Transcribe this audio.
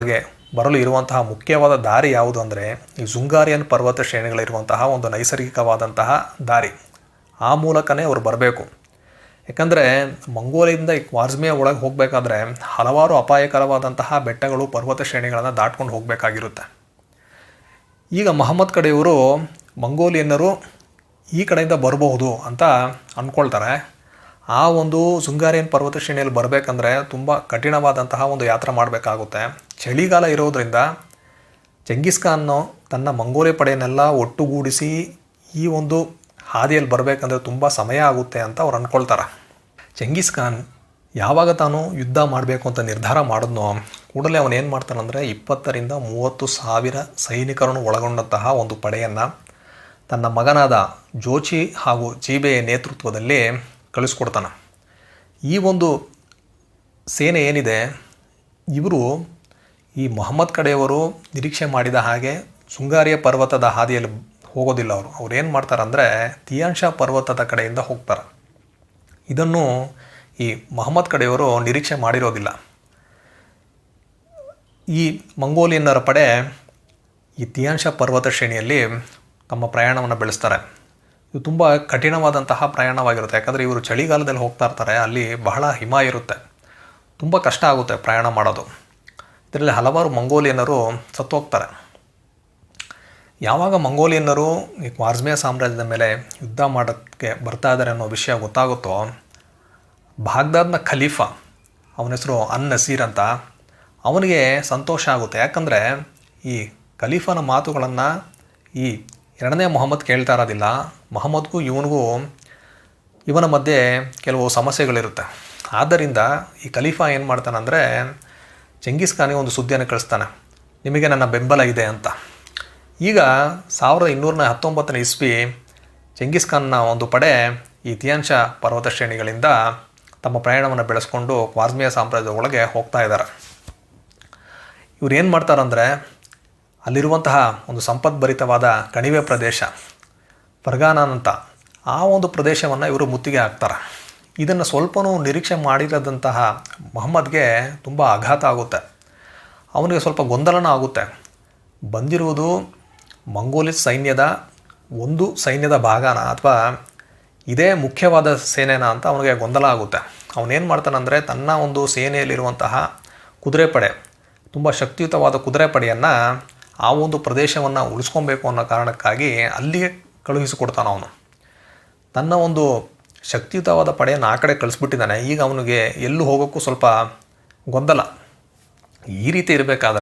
ಗೆ ಬರಲು ಇರುವಂತಹ ಮುಖ್ಯವಾದ ದಾರಿ ಯಾವುದು ಅಂದರೆ ಈ ಜುಂಗಾರಿಯನ್ ಪರ್ವತ ಶ್ರೇಣಿಗಳಿರುವಂತಹ ಒಂದು ನೈಸರ್ಗಿಕವಾದಂತಹ ದಾರಿ. ಆ ಮೂಲಕನೇ ಅವರು ಬರಬೇಕು. ಯಾಕಂದರೆ ಮಂಗೋಲಿಯಿಂದ ಈ ಕ್ವಾರ್ಜ್ಮಿಯಾ ಒಳಗೆ ಹೋಗಬೇಕಾದ್ರೆ ಹಲವಾರು ಅಪಾಯಕರವಾದಂತಹ ಬೆಟ್ಟಗಳು, ಪರ್ವತ ಶ್ರೇಣಿಗಳನ್ನು ದಾಟ್ಕೊಂಡು ಹೋಗಬೇಕಾಗಿರುತ್ತೆ. ಈಗ ಮಹಮ್ಮದ್ ಕಡೆಯವರು ಮಂಗೋಲಿಯನ್ನರು ಈ ಕಡೆಯಿಂದ ಬರಬಹುದು ಅಂತ ಅಂದ್ಕೊಳ್ತಾರೆ. ಆ ಒಂದು ಜುಂಗಾರಿಯನ್ ಪರ್ವತ ಶ್ರೇಣಿಯಲ್ಲಿ ಬರಬೇಕಂದ್ರೆ ತುಂಬ ಕಠಿಣವಾದಂತಹ ಒಂದು ಯಾತ್ರೆ ಮಾಡಬೇಕಾಗುತ್ತೆ. ಚಳಿಗಾಲ ಇರೋದರಿಂದ ಚೆಂಗಿಸ್ ಖಾನ್ನು ತನ್ನ ಮಂಗೋಲಿ ಪಡೆಯನ್ನೆಲ್ಲ ಒಟ್ಟುಗೂಡಿಸಿ ಈ ಒಂದು ಹಾದಿಯಲ್ಲಿ ಬರಬೇಕಂದ್ರೆ ತುಂಬ ಸಮಯ ಆಗುತ್ತೆ ಅಂತ ಅವ್ರು ಅಂದ್ಕೊಳ್ತಾರೆ. ಚೆಂಗಿಸ್ ಖಾನ್ ಯಾವಾಗ ತಾನು ಯುದ್ಧ ಮಾಡಬೇಕು ಅಂತ ನಿರ್ಧಾರ ಮಾಡಿದ್ನೋ ಕೂಡಲೇ ಅವನೇನು ಮಾಡ್ತಾನಂದರೆ 20,000 to 30,000 ಸೈನಿಕರನ್ನು ಒಳಗೊಂಡಂತಹ ಒಂದು ಪಡೆಯನ್ನು ತನ್ನ ಮಗನಾದ ಜೋಚಿ ಹಾಗೂ ಜೀಬೆಯ ನೇತೃತ್ವದಲ್ಲಿ ಕಳಿಸ್ಕೊಡ್ತಾನೆ. ಈ ಒಂದು ಸೇನೆ ಏನಿದೆ, ಇವರು ಈ ಮೊಹಮ್ಮದ್ ಕಡೆಯವರು ನಿರೀಕ್ಷೆ ಮಾಡಿದ ಹಾಗೆ ಶೃಂಗಾರಿಯ ಪರ್ವತದ ಹಾದಿಯಲ್ಲಿ ಹೋಗೋದಿಲ್ಲ. ಅವ್ರು ಏನು ಮಾಡ್ತಾರೆ ಅಂದರೆ ತಿಯಾನ್ ಶಾ ಪರ್ವತದ ಕಡೆಯಿಂದ ಹೋಗ್ತಾರೆ. ಇದನ್ನು ಈ ಮೊಹಮ್ಮದ್ ಕಡೆಯವರು ನಿರೀಕ್ಷೆ ಮಾಡಿರೋದಿಲ್ಲ. ಈ ಮಂಗೋಲಿಯನ್ನರ ಪಡೆ ಈ ತಿಯಾನ್ ಶಾ ಪರ್ವತ ಶ್ರೇಣಿಯಲ್ಲಿ ತಮ್ಮ ಪ್ರಯಾಣವನ್ನು ಬೆಳೆಸ್ತಾರೆ. ಇದು ತುಂಬ ಕಠಿಣವಾದಂತಹ ಪ್ರಯಾಣವಾಗಿರುತ್ತೆ. ಯಾಕಂದರೆ ಇವರು ಚಳಿಗಾಲದಲ್ಲಿ ಹೋಗ್ತಾ ಇರ್ತಾರೆ. ಅಲ್ಲಿ ಬಹಳ ಹಿಮ ಇರುತ್ತೆ, ತುಂಬ ಕಷ್ಟ ಆಗುತ್ತೆ ಪ್ರಯಾಣ ಮಾಡೋದು. ಇದರಲ್ಲಿ ಹಲವಾರು ಮಂಗೋಲಿಯನ್ನರು ಸತ್ತು ಹೋಗ್ತಾರೆ. ಯಾವಾಗ ಮಂಗೋಲಿಯನ್ನರು ಈ ಕ್ವಾರ್ಜ್ಮಿಯಾ ಸಾಮ್ರಾಜ್ಯದ ಮೇಲೆ ಯುದ್ಧ ಮಾಡೋಕ್ಕೆ ಬರ್ತಾ ಇದ್ದಾರೆ ಅನ್ನೋ ವಿಷಯ ಗೊತ್ತಾಗುತ್ತೋ, ಬಾಗ್ದಾದ್ನ ಖಲೀಫಾ, ಅವನ ಹೆಸರು ಅನ್ ನಸೀರ್ ಅಂತ, ಅವನಿಗೆ ಸಂತೋಷ ಆಗುತ್ತೆ. ಯಾಕಂದರೆ ಈ ಖಲೀಫಾನ ಮಾತುಗಳನ್ನು ಈ 2ನೇ ಮೊಹಮ್ಮದ್ ಕೇಳ್ತಾ ಇರೋದಿಲ್ಲ. ಮೊಹಮ್ಮದ್ಗೂ ಇವನ ಮಧ್ಯೆ ಕೆಲವು ಸಮಸ್ಯೆಗಳಿರುತ್ತೆ. ಆದ್ದರಿಂದ ಈ ಖಲೀಫಾ ಏನು ಮಾಡ್ತಾನಂದರೆ ಚೆಂಗಿಸ್ ಖಾನಿಗೆ ಒಂದು ಸುದ್ದಿಯನ್ನು ಕಳಿಸ್ತಾನೆ, ನಿಮಗೆ ನನ್ನ ಬೆಂಬಲ ಇದೆ ಅಂತ. ಈಗ 1219 ಇಸ್ವಿ ಚೆಂಗಿಸ್ ಖಾನ್ನ ಒಂದು ಪಡೆ ಈ ತಿಯಾನ್ ಶಾ ಪರ್ವತ ಶ್ರೇಣಿಗಳಿಂದ ತಮ್ಮ ಪ್ರಯಾಣವನ್ನು ಬೆಳೆಸ್ಕೊಂಡು ಕ್ವಾರ್ಜ್ಮಿಯಾ ಸಾಮ್ರಾಜ್ಯದ ಒಳಗೆ ಹೋಗ್ತಾ ಇದ್ದಾರೆ. ಇವ್ರು ಏನು ಮಾಡ್ತಾರಂದರೆ ಅಲ್ಲಿರುವಂತಹ ಒಂದು ಸಂಪದ್ಭರಿತವಾದ ಕಣಿವೆ ಪ್ರದೇಶ ಫರ್ಗಾನಾನ್ ಅಂತ, ಆ ಒಂದು ಪ್ರದೇಶವನ್ನು ಇವರು ಮುತ್ತಿಗೆ ಹಾಕ್ತಾರೆ. ಇದನ್ನು ಸ್ವಲ್ಪನೂ ನಿರೀಕ್ಷೆ ಮಾಡಿರದಂತಹ ಮೊಹಮ್ಮದ್ಗೆ ತುಂಬ ಆಘಾತ ಆಗುತ್ತೆ. ಅವನಿಗೆ ಸ್ವಲ್ಪ ಗೊಂದಲನೂ ಆಗುತ್ತೆ. ಬಂದಿರುವುದು ಮಂಗೋಲಿಸ್ ಸೈನ್ಯದ ಒಂದು ಸೈನ್ಯದ ಭಾಗನ ಅಥವಾ ಇದೇ ಮುಖ್ಯವಾದ ಸೇನೆನ ಅಂತ ಅವನಿಗೆ ಗೊಂದಲ ಆಗುತ್ತೆ. ಅವನೇನು ಮಾಡ್ತಾನಂದರೆ ತನ್ನ ಒಂದು ಸೇನೆಯಲ್ಲಿರುವಂತಹ ಕುದುರೆಪಡೆ, ತುಂಬ ಶಕ್ತಿಯುತವಾದ ಕುದುರೆಪಡೆಯನ್ನು ಆ ಒಂದು ಪ್ರದೇಶವನ್ನು ಉಳಿಸ್ಕೊಬೇಕು ಅನ್ನೋ ಕಾರಣಕ್ಕಾಗಿ ಅಲ್ಲಿಗೆ ಕಳುಹಿಸಿಕೊಡ್ತಾನೆ. ಅವನು ತನ್ನ ಒಂದು ಶಕ್ತಿಯುತವಾದ ಪಡೆಯನ್ನು ಆ ಕಡೆ ಕಳಿಸ್ಬಿಟ್ಟಿದ್ದಾನೆ. ಈಗ ಅವನಿಗೆ ಎಲ್ಲೂ ಹೋಗೋಕ್ಕೂ ಸ್ವಲ್ಪ ಗೊಂದಲ. ಈ ರೀತಿ ಇರಬೇಕಾದ್ರೆ